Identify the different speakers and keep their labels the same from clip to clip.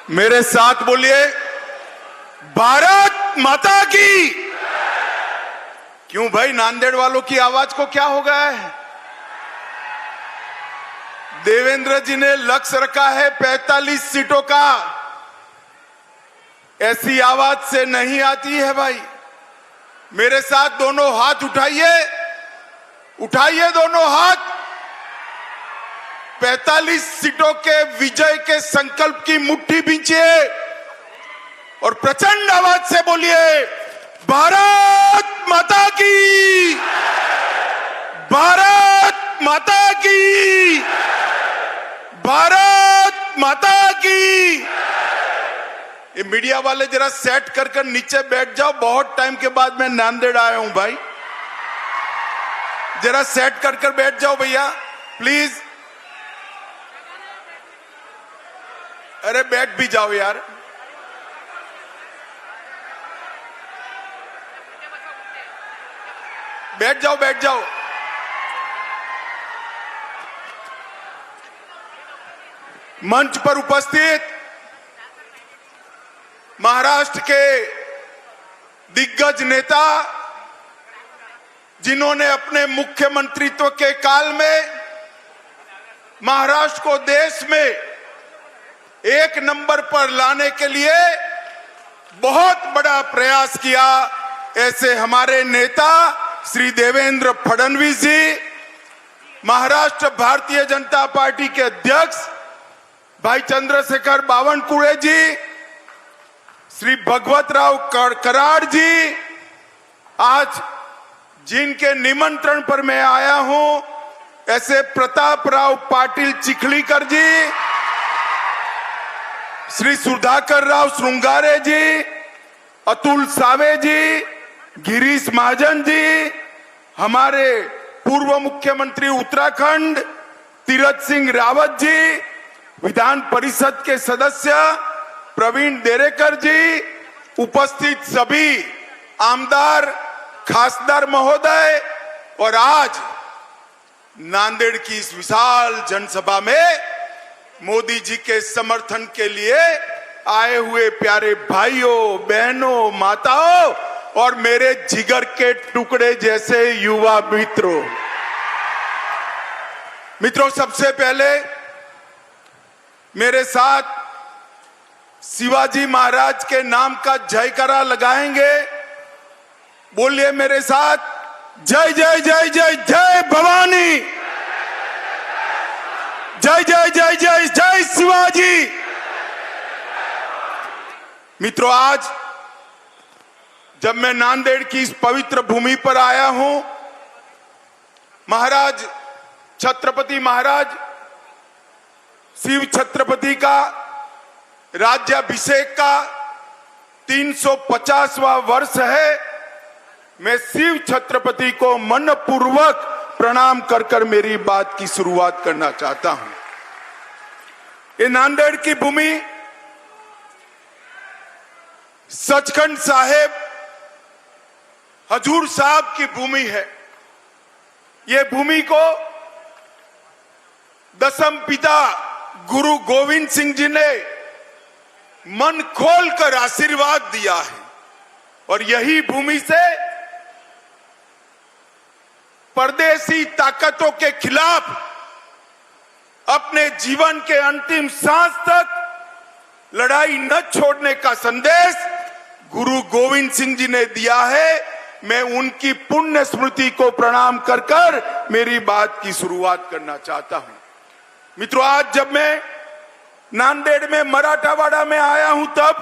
Speaker 1: मेरे साथ बोलिए, भारत माता की। क्यों भाई, नांदेड़ वालों की आवाज को क्या हो गया है? देवेंद्र जी ने लक्ष्य रखा है 45 सीटों का। ऐसी आवाज से नहीं आती है भाई। मेरे साथ दोनों हाथ उठाइए, उठाइए दोनों हाथ। 45 सीटों के विजय के संकल्प की मुट्ठी भींचिए और प्रचंड आवाज से बोलिए, भारत माता की, भारत माता की, भारत माता की। ये मीडिया वाले जरा सेट कर नीचे बैठ जाओ। बहुत टाइम के बाद मैं नांदेड़ आया हूं भाई, जरा सेट कर बैठ जाओ भैया प्लीज। अरे बैठ भी जाओ यार। बैठ जाओ, बैठ जाओ। मंच पर उपस्थित महाराष्ट्र के दिग्गज नेता, जिन्होंने अपने मुख्यमंत्रित्व के काल में महाराष्ट्र को देश में एक नंबर पर लाने के लिए बहुत बड़ा प्रयास किया, ऐसे हमारे नेता श्री देवेंद्र फडणवीस जी, महाराष्ट्र भारतीय जनता पार्टी के अध्यक्ष भाई चंद्रशेखर बावनकुळे जी, श्री भगवतराव कराड़ जी, आज जिनके निमंत्रण पर मैं आया हूं, ऐसे प्रताप राव पाटिल चिखलीकर जी, श्री सुधाकर राव श्रृंगारे जी, अतुल सावे जी, गिरीश महाजन जी, हमारे पूर्व मुख्यमंत्री उत्तराखंड तीरथ सिंह रावत जी, विधान परिषद के सदस्य प्रवीण देरेकर जी, उपस्थित सभी आमदार खासदार महोदय, और आज नांदेड़ की इस विशाल जनसभा में मोदी जी के समर्थन के लिए आए हुए प्यारे भाइयों, बहनों, माताओं और मेरे जिगर के टुकड़े जैसे युवा मित्रों, सबसे पहले मेरे साथ शिवाजी महाराज के नाम का जयकारा लगाएंगे। बोलिए मेरे साथ, जय जय जय जय जय भवानी, जय जय जय जय जय शिवाजी। मित्रों, आज जब मैं नांदेड़ की इस पवित्र भूमि पर आया हूं, महाराज छत्रपति महाराज शिव छत्रपति का राज्याभिषेक का 350वां वर्ष है। मैं शिव छत्रपति को मनपूर्वक प्रणाम कर मेरी बात की शुरुआत करना चाहता हूं। ये नांदेड़ की भूमि सचखंड साहेब हजूर साहब की भूमि है। ये भूमि को दसम पिता गुरु गोविंद सिंह जी ने मन खोलकर आशीर्वाद दिया है, और यही भूमि से परदेशी ताकतों के खिलाफ अपने जीवन के अंतिम सांस तक लड़ाई न छोड़ने का संदेश गुरु गोविंद सिंह जी ने दिया है। मैं उनकी पुण्य स्मृति को प्रणाम कर मेरी बात की शुरुआत करना चाहता हूं। मित्रों, आज जब मैं नांदेड़ में मराठावाड़ा में आया हूं, तब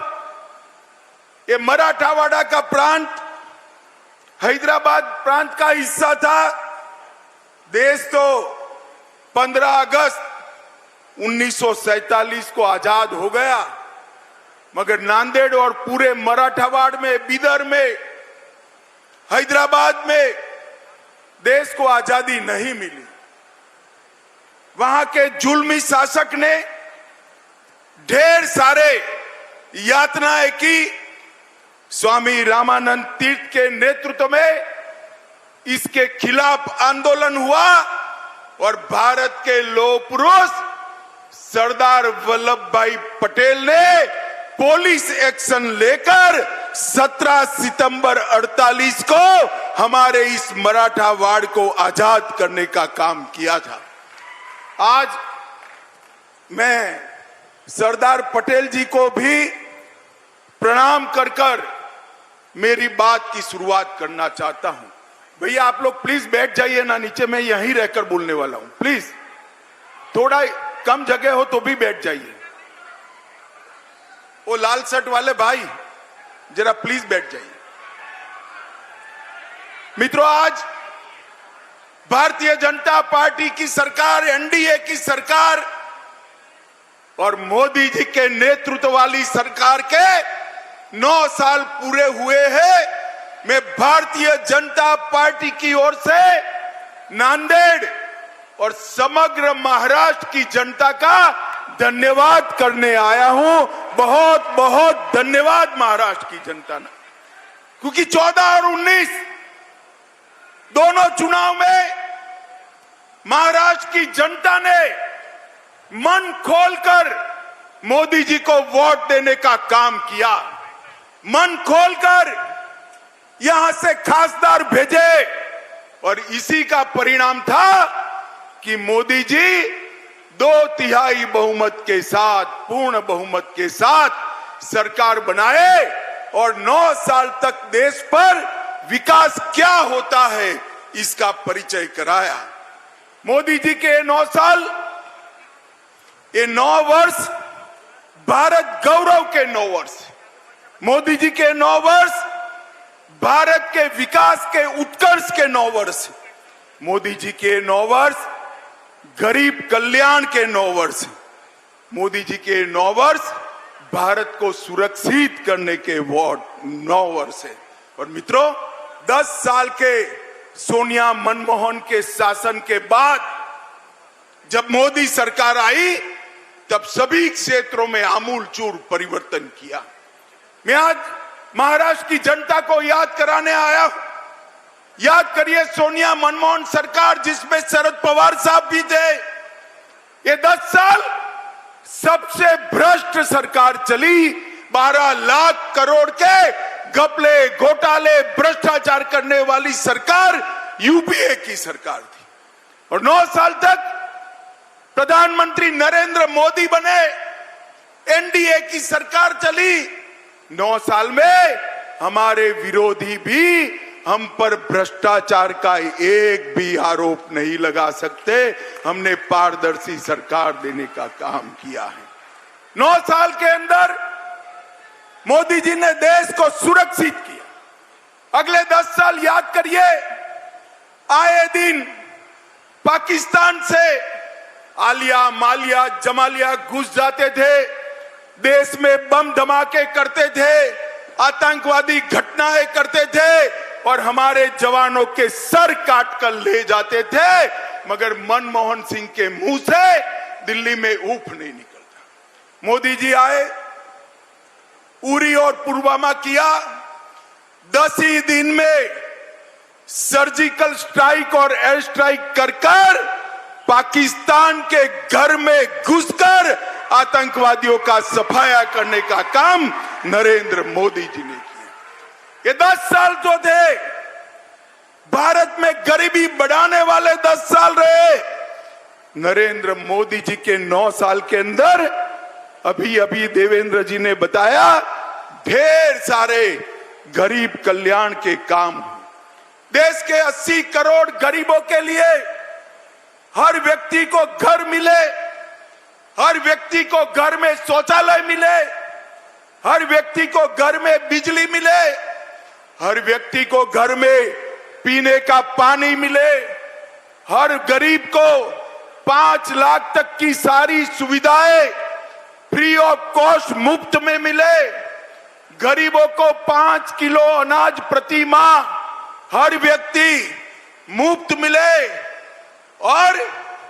Speaker 1: ये मराठावाड़ा का प्रांत हैदराबाद प्रांत का हिस्सा था। देश तो 15 अगस्त 1947 को आजाद हो गया, मगर नांदेड़ और पूरे मराठावाड़ में, बीदर में, हैदराबाद में देश को आजादी नहीं मिली। वहां के जुल्मी शासक ने ढेर सारे यातनाएं की। स्वामी रामानंद तीर्थ के नेतृत्व में इसके खिलाफ आंदोलन हुआ और भारत के लौह पुरुष सरदार वल्लभ भाई पटेल ने पुलिस एक्शन लेकर 17 सितंबर 48 को हमारे इस मराठा वाड़ को आजाद करने का काम किया था। आज मैं सरदार पटेल जी को भी प्रणाम कर कर मेरी बात की शुरुआत करना चाहता हूं। भैया आप लोग प्लीज बैठ जाइए ना नीचे, मैं यहीं रहकर बोलने वाला हूं। प्लीज थोड़ा कम जगह हो तो भी बैठ जाइए। वो लाल शर्ट वाले भाई जरा प्लीज बैठ जाइए। मित्रों, आज भारतीय जनता पार्टी की सरकार, एनडीए की सरकार और मोदी जी के नेतृत्व वाली सरकार के 9 साल पूरे हुए हैं। मैं भारतीय जनता पार्टी की ओर से नांदेड़ और समग्र महाराष्ट्र की जनता का धन्यवाद करने आया हूं। बहुत बहुत धन्यवाद महाराष्ट्र की जनता ने, क्योंकि 14 और 19 दोनों चुनाव में महाराष्ट्र की जनता ने मन खोलकर मोदी जी को वोट देने का काम किया। मन खोलकर यहां से खासदार भेजे और इसी का परिणाम था कि मोदी जी 2/3 बहुमत के साथ, पूर्ण बहुमत के साथ सरकार बनाए और 9 साल तक देश पर विकास क्या होता है इसका परिचय कराया। मोदी जी के 9 साल, ये 9 वर्ष भारत गौरव के 9 वर्ष। मोदी जी के 9 वर्ष भारत के विकास के उत्कर्ष के 9 वर्ष। मोदी जी के 9 वर्ष गरीब कल्याण के 9 वर्ष। मोदी जी के 9 वर्ष भारत को सुरक्षित करने के 9 वर्ष है। और मित्रों, 10 साल के सोनिया मनमोहन के शासन के बाद जब मोदी सरकार आई तब सभी क्षेत्रों में आमूलचूल परिवर्तन किया। मैं आज महाराष्ट्र की जनता को याद कराने आया। याद करिए सोनिया मनमोहन सरकार, जिसमें शरद पवार साहब भी थे। ये 10 साल सबसे भ्रष्ट सरकार चली। 12 लाख करोड़ के घपले, घोटाले, भ्रष्टाचार करने वाली सरकार यूपीए की सरकार थी। और 9 साल तक प्रधानमंत्री नरेंद्र मोदी बने, एनडीए की सरकार चली। 9 साल में हमारे विरोधी भी हम पर भ्रष्टाचार का एक भी आरोप नहीं लगा सकते। हमने पारदर्शी सरकार देने का काम किया है। 9 साल के अंदर मोदी जी ने देश को सुरक्षित किया। अगले 10 साल याद करिए, आए दिन पाकिस्तान से आलिया, मालिया, जमालिया घुस जाते थे, देश में बम धमाके करते थे, आतंकवादी घटनाएं करते थे और हमारे जवानों के सर काट कर ले जाते थे, मगर मनमोहन सिंह के मुंह से दिल्ली में ऊफ नहीं निकलता। मोदी जी आए, उरी और पुलवामा किया। 10 ही दिन में सर्जिकल स्ट्राइक और एयर स्ट्राइक कर पाकिस्तान के घर में घुसकर आतंकवादियों का सफाया करने का काम नरेंद्र मोदी जी ने किया। ये 10 साल जो थे भारत में गरीबी बढ़ाने वाले 10 साल रहे। नरेंद्र मोदी जी के 9 साल के अंदर अभी अभी देवेंद्र जी ने बताया, ढेर सारे गरीब कल्याण के काम। देश के 80 करोड़ गरीबों के लिए हर व्यक्ति को घर मिले, हर व्यक्ति को घर में शौचालय मिले, हर व्यक्ति को घर में बिजली मिले, हर व्यक्ति को घर में पीने का पानी मिले, हर गरीब को 5 लाख तक की सारी सुविधाएं फ्री ऑफ कॉस्ट मुफ्त में मिले, गरीबों को 5 किलो अनाज प्रति माह हर व्यक्ति मुफ्त मिले और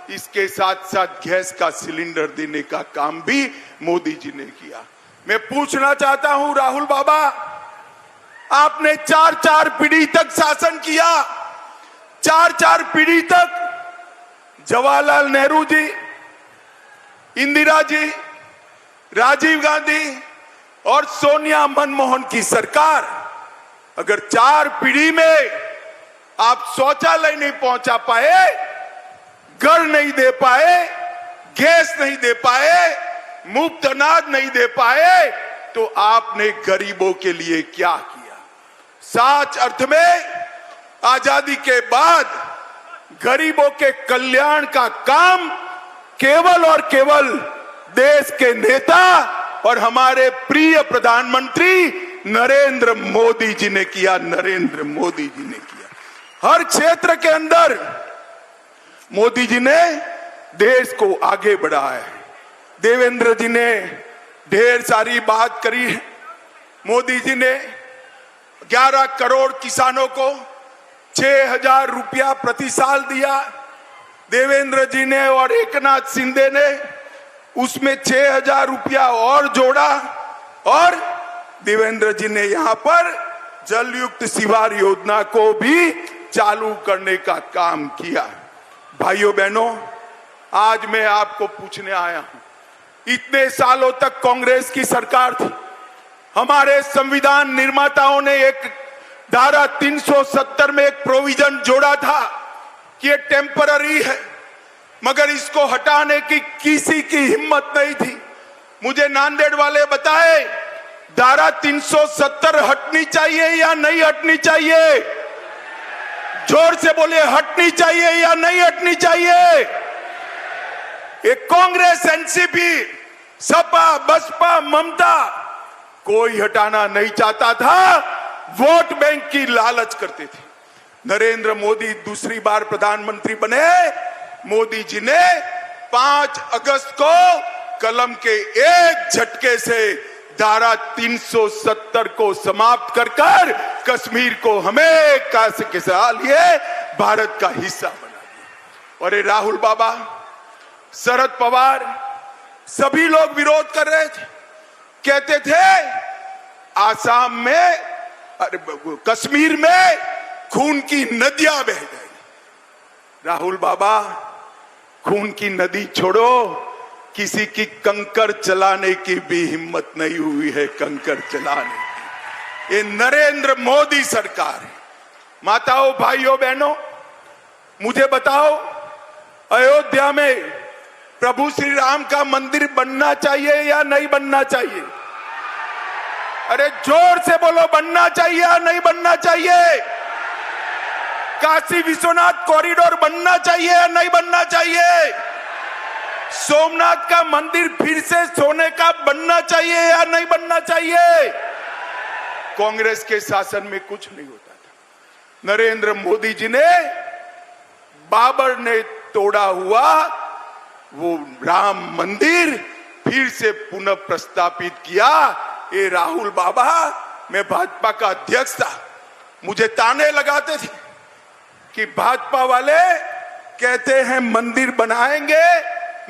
Speaker 1: इसके साथ साथ गैस का सिलेंडर देने का काम भी मोदी जी ने किया। मैं पूछना चाहता हूं राहुल बाबा, आपने 4 पीढ़ी तक शासन किया, 4 पीढ़ी तक। जवाहरलाल नेहरू जी इंदिरा जी, राजीव गांधी और सोनिया मनमोहन की सरकार अगर 4 पीढ़ी में आप शौचालय नहीं पहुंचा पाए, घर नहीं दे पाए, गैस नहीं दे पाए, मुफ्त अनाज नहीं दे पाए, तो आपने गरीबों के लिए क्या किया? सच अर्थ में आजादी के बाद गरीबों के कल्याण का काम केवल और केवल देश के नेता और हमारे प्रिय प्रधानमंत्री नरेंद्र मोदी जी ने किया। नरेंद्र मोदी जी ने किया। हर क्षेत्र के अंदर मोदी जी ने देश को आगे बढ़ाया है। देवेंद्र जी ने ढेर सारी बात करी है। मोदी जी ने 11 करोड़ किसानों को 6,000 रुपया प्रति साल दिया। देवेंद्र जी ने और एकनाथ शिंदे ने उसमें 6,000 रुपया और जोड़ा और देवेंद्र जी ने यहां पर जलयुक्त शिवार योजना को भी चालू करने का काम किया। भाइयों बहनों, आज मैं आपको पूछने आया हूं, इतने सालों तक कांग्रेस की सरकार थी। हमारे संविधान निर्माताओं ने एक धारा 370 में एक प्रोविजन जोड़ा था कि ये टेम्पररी है, मगर इसको हटाने की किसी की हिम्मत नहीं थी। मुझे नांदेड़ वाले बताए, धारा 370 हटनी चाहिए या नहीं हटनी चाहिए? जोर से बोले, हटनी चाहिए या नहीं हटनी चाहिए? एक कांग्रेस, एनसीपी, सपा, बसपा, ममता कोई हटाना नहीं चाहता था, वोट बैंक की लालच करते थे। नरेंद्र मोदी दूसरी बार प्रधानमंत्री बने। मोदी जी ने 5 अगस्त को कलम के एक झटके से धारा 370 को समाप्त कर कश्मीर को हमेशा के लिए भारत का हिस्सा बना दिया। और राहुल बाबा, शरद पवार, सभी लोग विरोध कर रहे थे। कहते थे आसाम में, कश्मीर में खून की नदियां बह जाएगी। राहुल बाबा, खून की नदी छोड़ो, किसी की कंकर चलाने की भी हिम्मत नहीं हुई है। कंकर चलाने की ये नरेंद्र मोदी सरकार है। माताओं, भाइयों, बहनों, मुझे बताओ, अयोध्या में प्रभु श्री राम का मंदिर बनना चाहिए या नहीं बनना चाहिए? अरे जोर से बोलो, बनना चाहिए या नहीं बनना चाहिए? काशी विश्वनाथ कॉरिडोर बनना चाहिए या नहीं बनना चाहिए? सोमनाथ का मंदिर फिर से सोने का बनना चाहिए या नहीं बनना चाहिए? कांग्रेस के शासन में कुछ नहीं होता था। नरेंद्र मोदी जी ने बाबर ने तोड़ा हुआ वो राम मंदिर फिर से पुनः प्रस्तापित किया। ये राहुल बाबा, मैं भाजपा का अध्यक्ष था, मुझे ताने लगाते थे कि भाजपा वाले कहते हैं मंदिर बनाएंगे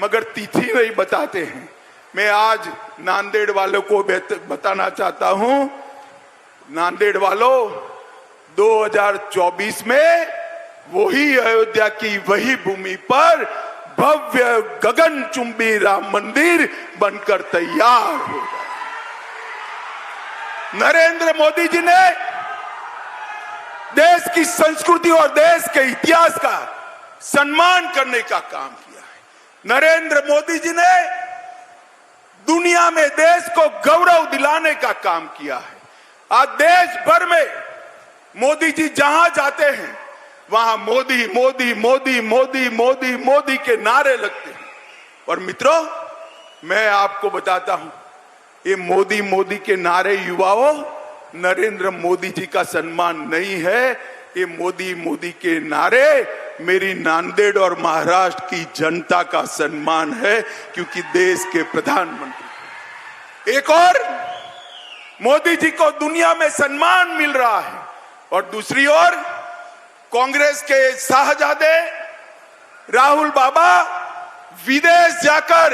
Speaker 1: मगर तिथि नहीं बताते हैं। मैं आज नांदेड़ वालों को बताना चाहता हूं, नांदेड़ वालों, 2024 में वही अयोध्या की वही भूमि पर भव्य गगनचुंबी राम मंदिर बनकर तैयार हो गया। नरेंद्र मोदी जी ने देश की संस्कृति और देश के इतिहास का सम्मान करने का काम किया है। नरेंद्र मोदी जी ने दुनिया में देश को गौरव दिलाने का काम किया है। आज देश भर में मोदी जी जहां जाते हैं वहां मोदी मोदी मोदी मोदी मोदी मोदी के नारे लगते हैं। और मित्रों, मैं आपको बताता हूं, ये मोदी मोदी के नारे युवाओं नरेंद्र मोदी जी का सम्मान नहीं है। ये मोदी मोदी के नारे मेरी नांदेड़ और महाराष्ट्र की जनता का सम्मान है, क्योंकि देश के प्रधानमंत्री। एक और मोदी जी को दुनिया में सम्मान मिल रहा है और दूसरी ओर कांग्रेस के शाहजादे राहुल बाबा विदेश जाकर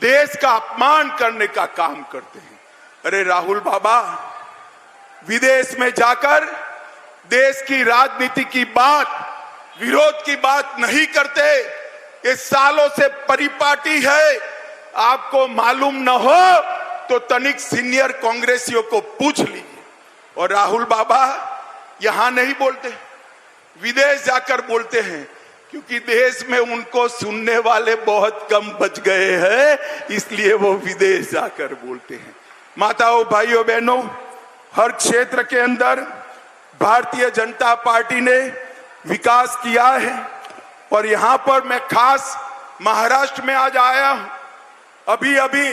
Speaker 1: देश का अपमान करने का काम करते हैं। अरे राहुल बाबा, विदेश में जाकर देश की राजनीति की बात, विरोध की बात नहीं करते, ये सालों से परिपाटी है। आपको मालूम न हो तो तनिक सीनियर कांग्रेसियों को पूछ लीजिए। और राहुल बाबा यहां नहीं बोलते, विदेश जाकर बोलते हैं, क्योंकि देश में उनको सुनने वाले बहुत कम बच गए हैं, इसलिए वो विदेश जाकर बोलते हैं। माताओं, भाइयों, बहनों, हर क्षेत्र के अंदर भारतीय जनता पार्टी ने विकास किया है। और यहां पर मैं खास महाराष्ट्र में आज आया हूं। अभी अभी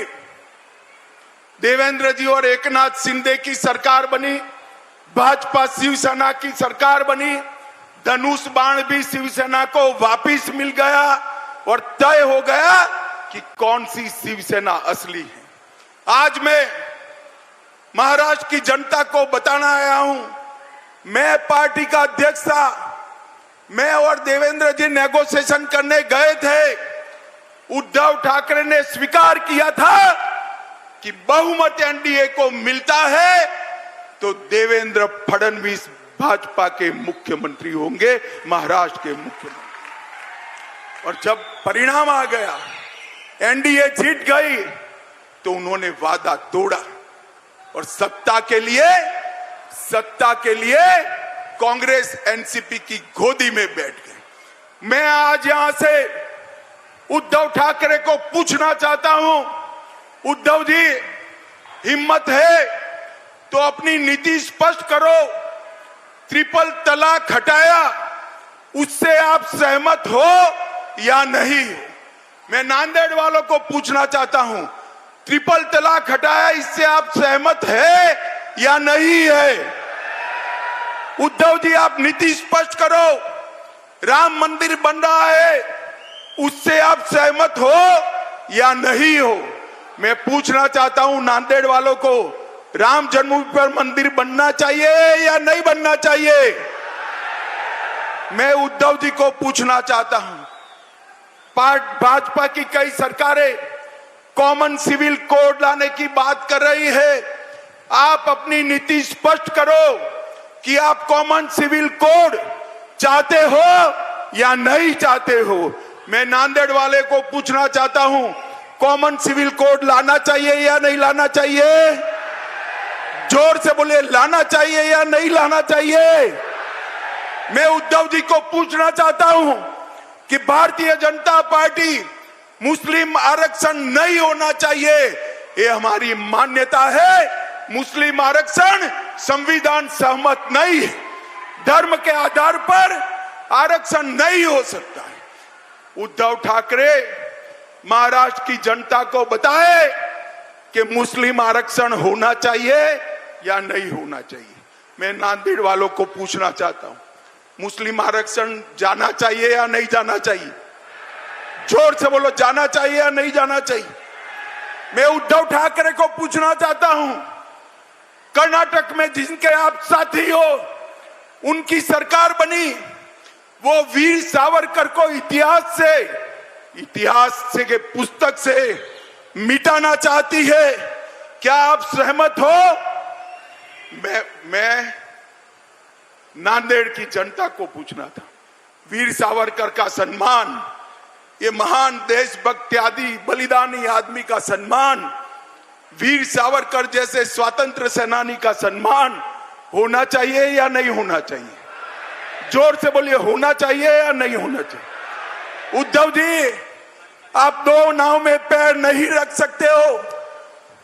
Speaker 1: देवेंद्र जी और एकनाथ शिंदे की सरकार बनी, भाजपा शिवसेना की सरकार बनी, धनुष बाण भी शिवसेना को वापिस मिल गया और तय हो गया कि कौन सी शिवसेना असली है। आज मैं महाराष्ट्र की जनता को बताना आया हूं, मैं पार्टी का अध्यक्ष था, मैं और देवेंद्र जी नेगोशिएशन करने गए थे। उद्धव ठाकरे ने स्वीकार किया था कि बहुमत एनडीए को मिलता है तो देवेंद्र फडणवीस भाजपा के मुख्यमंत्री होंगे, महाराष्ट्र के मुख्यमंत्री। और जब परिणाम आ गया, एनडीए जीत गई, तो उन्होंने वादा तोड़ा और सत्ता के लिए कांग्रेस एनसीपी की गोदी में बैठ गए। मैं आज यहां से उद्धव ठाकरे को पूछना चाहता हूं, उद्धव जी, हिम्मत है तो अपनी नीति स्पष्ट करो। ट्रिपल तलाक हटाया, उससे आप सहमत हो या नहीं? मैं नांदेड़ वालों को पूछना चाहता हूं, ट्रिपल तलाक हटाया, इससे आप सहमत है या नहीं है? उद्धव जी, आप नीति स्पष्ट करो। राम मंदिर बन रहा है, उससे आप सहमत हो या नहीं हो? मैं पूछना चाहता हूं नांदेड़ वालों को, राम जन्मभूमि पर मंदिर बनना चाहिए या नहीं बनना चाहिए? मैं उद्धव जी को पूछना चाहता हूं, भाजपा की कई सरकारें कॉमन सिविल कोड लाने की बात कर रही है। आप अपनी नीति स्पष्ट करो कि आप कॉमन सिविल कोड चाहते हो या नहीं चाहते हो। मैं नांदेड़ वाले को पूछना चाहता हूं, कॉमन सिविल कोड लाना चाहिए या नहीं लाना चाहिए? जोर से बोलिए, लाना चाहिए या नहीं लाना चाहिए? मैं उद्धव जी को पूछना चाहता हूं कि भारतीय जनता पार्टी, मुस्लिम आरक्षण नहीं होना चाहिए, ये हमारी मान्यता है। मुस्लिम आरक्षण संविधान सहमत नहीं है, धर्म के आधार पर आरक्षण नहीं हो सकता है। उद्धव ठाकरे महाराष्ट्र की जनता को बताए कि मुस्लिम आरक्षण होना चाहिए या नहीं होना चाहिए। मैं नांदेड़ वालों को पूछना चाहता हूं, मुस्लिम आरक्षण जाना चाहिए या नहीं जाना चाहिए? जोर से बोलो, जाना चाहिए या नहीं जाना चाहिए? मैं उद्धव ठाकरे को पूछना चाहता हूं, कर्नाटक में जिनके आप साथी हो, उनकी सरकार बनी, वो वीर सावरकर को इतिहास से के पुस्तक से मिटाना चाहती है। क्या आप सहमत हो? मैं नांदेड़ की जनता को पूछना था, वीर सावरकर का सम्मान, ये महान देशभक्त आदि बलिदानी आदमी का सम्मान, वीर सावरकर जैसे स्वतंत्र सेनानी का सम्मान होना चाहिए या नहीं होना चाहिए? जोर से बोलिए, होना चाहिए या नहीं होना चाहिए? उद्धव जी, आप दो नाव में पैर नहीं रख सकते हो।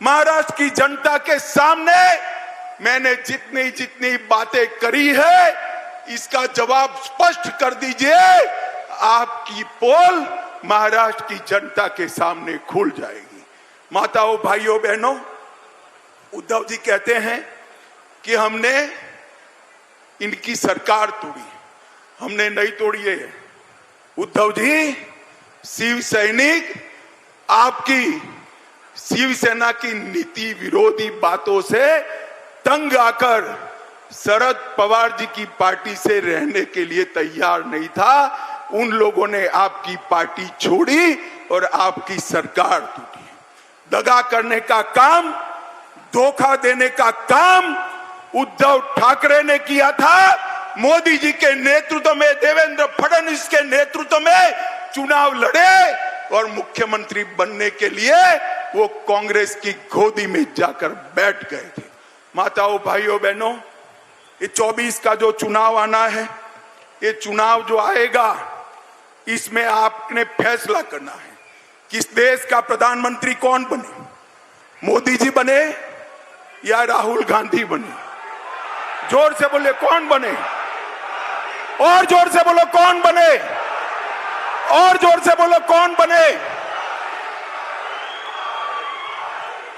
Speaker 1: महाराष्ट्र की जनता के सामने मैंने जितनी बातें करी है, इसका जवाब स्पष्ट कर दीजिए। आपकी पोल महाराष्ट्र की जनता के सामने खुल जाएगी। माताओं, भाइयों, बहनों, उद्धव जी कहते हैं कि हमने इनकी सरकार तोड़ी, हमने नहीं तोड़ी है। उद्धव जी, शिव सैनिक आपकी शिवसेना की नीति विरोधी बातों से तंग आकर शरद पवार जी की पार्टी से रहने के लिए तैयार नहीं था। उन लोगों ने आपकी पार्टी छोड़ी और आपकी सरकार टूटी। दगा करने का काम, धोखा देने का काम उद्धव ठाकरे ने किया था। मोदी जी के नेतृत्व में, देवेंद्र फडणवीस के नेतृत्व में चुनाव लड़े और मुख्यमंत्री बनने के लिए वो कांग्रेस की गोदी में जाकर बैठ गए थे। माताओं, भाइयों, बहनों, ये 24 का जो चुनाव आना है, ये चुनाव जो आएगा, इसमें आपने फैसला करना है कि इस देश का प्रधानमंत्री कौन बने, मोदी जी बने या राहुल गांधी बने। जोर से बोले कौन बने, और जोर से बोलो कौन बने, और जोर से बोलो कौन बने।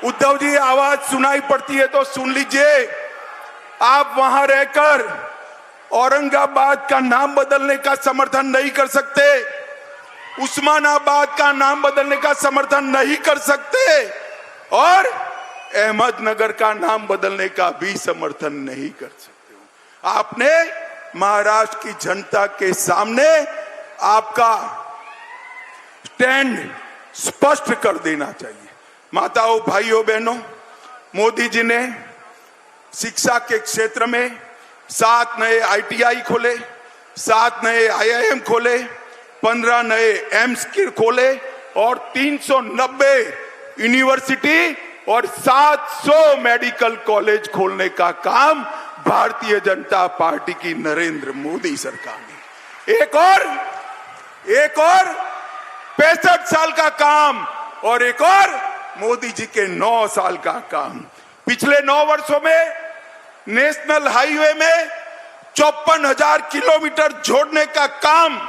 Speaker 1: उद्धव जी, आवाज सुनाई पड़ती है तो सुन लीजिए। आप वहां रहकर औरंगाबाद का नाम बदलने का समर्थन नहीं कर सकते, उस्मानाबाद का नाम बदलने का समर्थन नहीं कर सकते, और अहमदनगर का नाम बदलने का भी समर्थन नहीं कर सकते हो। आपने महाराष्ट्र की जनता के सामने आपका स्टैंड स्पष्ट कर देना चाहिए। माताओं, भाइयों, बहनों, मोदी जी ने शिक्षा के क्षेत्र में 7 नए ITI खोले, 7 नए IIM खोले, 15 नए एम्स खोले और 390 यूनिवर्सिटी और 700 मेडिकल कॉलेज खोलने का काम भारतीय जनता पार्टी की नरेंद्र मोदी सरकार ने। एक और 65 साल का काम और एक और मोदी जी के 9 साल का काम। पिछले 9 वर्षों में नेशनल हाईवे में 54,000 किलोमीटर जोड़ने का काम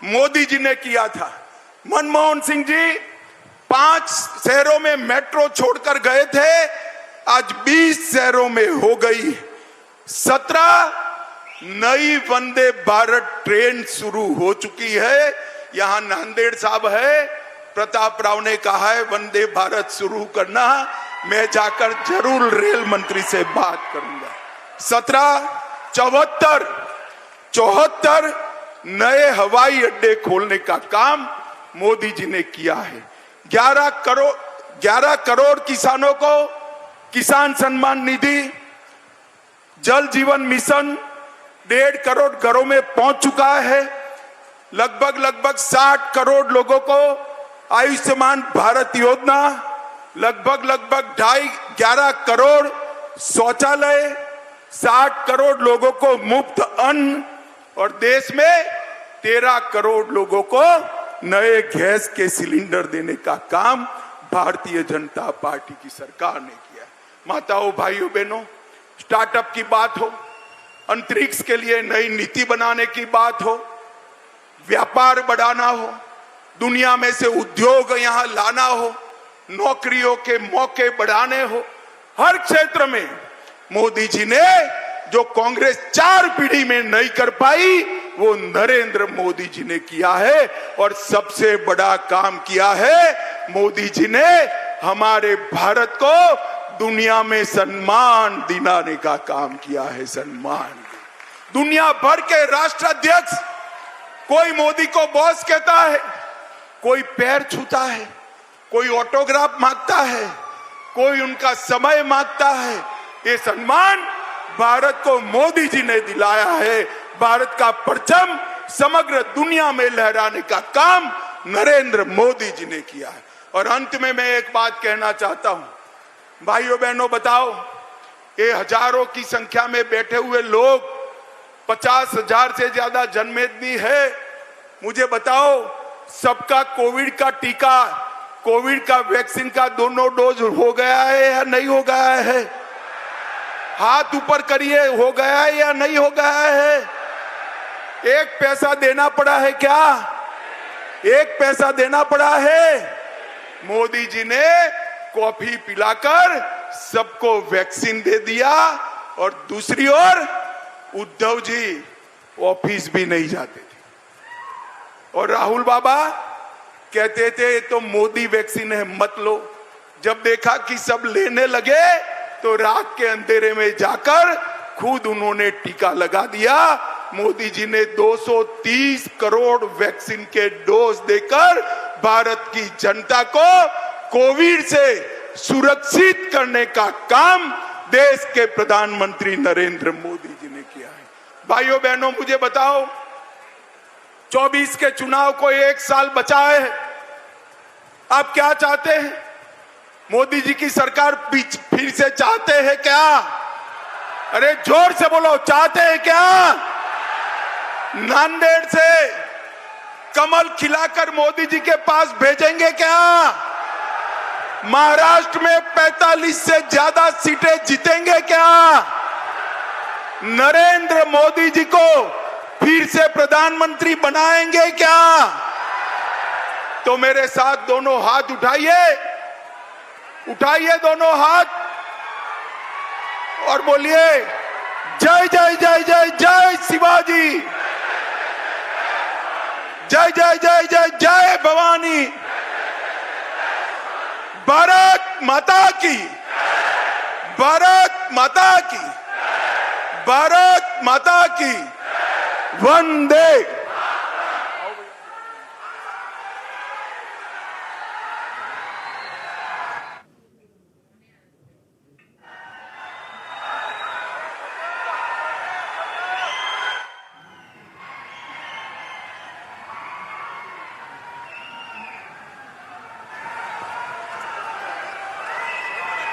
Speaker 1: मोदी जी ने किया था। मनमोहन सिंह जी 5 शहरों में मेट्रो छोड़कर गए थे, आज 20 शहरों में हो गई। 17 नई वंदे भारत ट्रेन शुरू हो चुकी है। यहां नांदेड़ साहब है, प्रताप राव ने कहा है वंदे भारत शुरू करना, मैं जाकर जरूर रेल मंत्री से बात करूंगा। 74 नए हवाई अड्डे खोलने का काम मोदी जी ने किया है। 11 करोड़ किसानों को किसान सम्मान निधि, जल जीवन मिशन 1.5 करोड़ घरों में पहुंच चुका है। लगभग 60 करोड़ लोगों को आयुष्मान भारत योजना, लगभग 11 करोड़ शौचालय, 60 करोड़ लोगों को मुफ्त अन्न और देश में 13 करोड़ लोगों को नए गैस के सिलेंडर देने का काम भारतीय जनता पार्टी की सरकार ने किया। माताओं, भाइयों, बहनों, स्टार्टअप की बात हो, अंतरिक्ष के लिए नई नीति बनाने की बात हो, व्यापार बढ़ाना हो, दुनिया में से उद्योग यहां लाना हो, नौकरियों के मौके बढ़ाने हो, हर क्षेत्र में मोदी जी ने जो कांग्रेस 4 पीढ़ी में नहीं कर पाई वो नरेंद्र मोदी जी ने किया है। और सबसे बड़ा काम किया है, मोदी जी ने हमारे भारत को दुनिया में सम्मान दिलाने का काम किया है। सम्मान, दुनिया भर के राष्ट्राध्यक्ष कोई मोदी को बॉस कहता है, कोई पैर छूता है, कोई ऑटोग्राफ मांगता है, कोई उनका समय मांगता है। ये सम्मान भारत को मोदी जी ने दिलाया है। भारत का परचम समग्र दुनिया में लहराने का काम नरेंद्र मोदी जी ने किया है। और अंत में मैं एक बात कहना चाहता हूं, भाइयों बहनों, बताओ, ये हजारों की संख्या में बैठे हुए लोग, 50,000 से ज्यादा जनमेदनी है, मुझे बताओ, सबका कोविड का टीका, कोविड का वैक्सीन का दोनों डोज हो गया है या नहीं हो गया है? हाथ ऊपर करिए, हो गया है या नहीं हो गया है? 1 पैसा देना पड़ा है क्या? 1 पैसा देना पड़ा है? मोदी जी ने कॉफी पिलाकर सबको वैक्सीन दे दिया। और दूसरी ओर उद्धव जी ऑफिस भी नहीं जाते थे और राहुल बाबा कहते थे तो मोदी वैक्सीन है, मत लो। जब देखा कि सब लेने लगे तो रात के अंधेरे में जाकर खुद उन्होंने टीका लगा दिया। मोदी जी ने 230 करोड़ वैक्सीन के डोज देकर भारत की जनता को कोविड से सुरक्षित करने का काम देश के प्रधानमंत्री नरेंद्र मोदी जी ने किया है। भाइयों बहनों, मुझे बताओ, 24 के चुनाव को 1 साल बचा है। आप क्या चाहते हैं? मोदी जी की सरकार फिर से चाहते हैं क्या? अरे जोर से बोलो, चाहते हैं क्या? नांदेड़ से कमल खिलाकर मोदी जी के पास भेजेंगे क्या? महाराष्ट्र में 45 से ज्यादा सीटें जीतेंगे क्या? नरेंद्र मोदी जी को फिर से प्रधानमंत्री बनाएंगे क्या? तो मेरे साथ दोनों हाथ उठाइए, उठाइए दोनों हाथ और बोलिए जय जय जय जय जय शिवाजी, जय जय जय जय जय भवानी, भारत माता की, भारत माता की, भारत माता की, वंदे।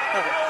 Speaker 2: Okay.